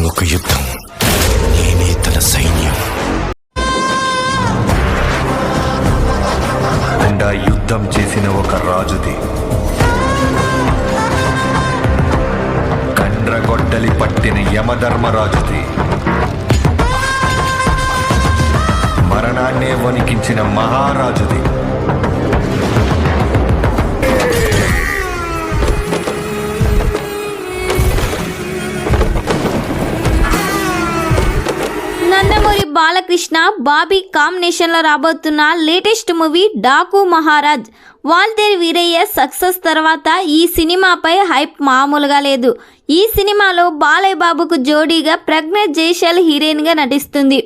ఒక యుద్ధం, నేనే తన సైన్యం. యుద్ధం చేసిన ఒక రాజుది, కండ్రగొడ్డలి పట్టిన యమధర్మరాజుది, మరణాన్నే వణికించిన మహారాజుది. నందమూరి బాలకృష్ణ బాబీ కాంబినేషన్లో రాబోతున్న latest movie Daaku Maharaj. Waltair Veerayya success తర్వాత ఈ సినిమాపై హైప్ మామూలుగా లేదు. ఈ సినిమాలో బాలయ్య బాబుకు జోడీగా ప్రజ్ఞ జైశాల్ హీరోయిన్గా నటిస్తుంది.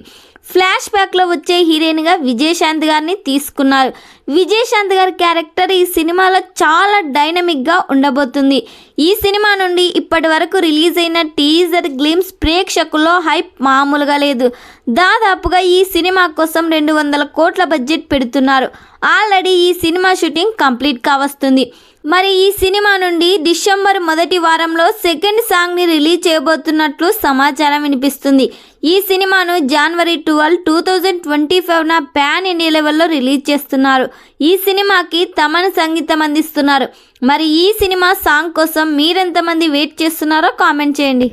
ఫ్లాష్ బ్యాక్లో వచ్చే హీరోయిన్గా విజయశాంతి గారిని తీసుకున్నారు. విజయశాంతి గారి క్యారెక్టర్ ఈ సినిమాలో చాలా డైనమిక్గా ఉండబోతుంది. ఈ సినిమా నుండి ఇప్పటి వరకు రిలీజ్ అయిన టీజర్ గ్లిమ్స్ ప్రేక్షకుల్లో హైప్ మామూలుగా లేదు. దాదాపుగా ఈ సినిమా కోసం 200 కోట్ల బడ్జెట్ పెడుతున్నారు. ఆల్రెడీ ఈ సినిమా షూటింగ్ కంప్లీట్ కావస్తుంది. మరి ఈ సినిమా నుండి డిసెంబర్ మొదటి వారంలో సెకండ్ సాంగ్ని రిలీజ్ చేయబోతున్నట్లు సమాచారం వినిపిస్తుంది. ఈ సినిమాను జనవరి 12, 2025న పాన్ ఇండియా లెవెల్లో రిలీజ్ చేస్తున్నారు. ఈ సినిమాకి తమన్ సంగీతం అందిస్తున్నారు. మరి ఈ సినిమా సాంగ్ కోసం మీరెంతమంది వెయిట్ చేస్తున్నారో కామెంట్ చేయండి.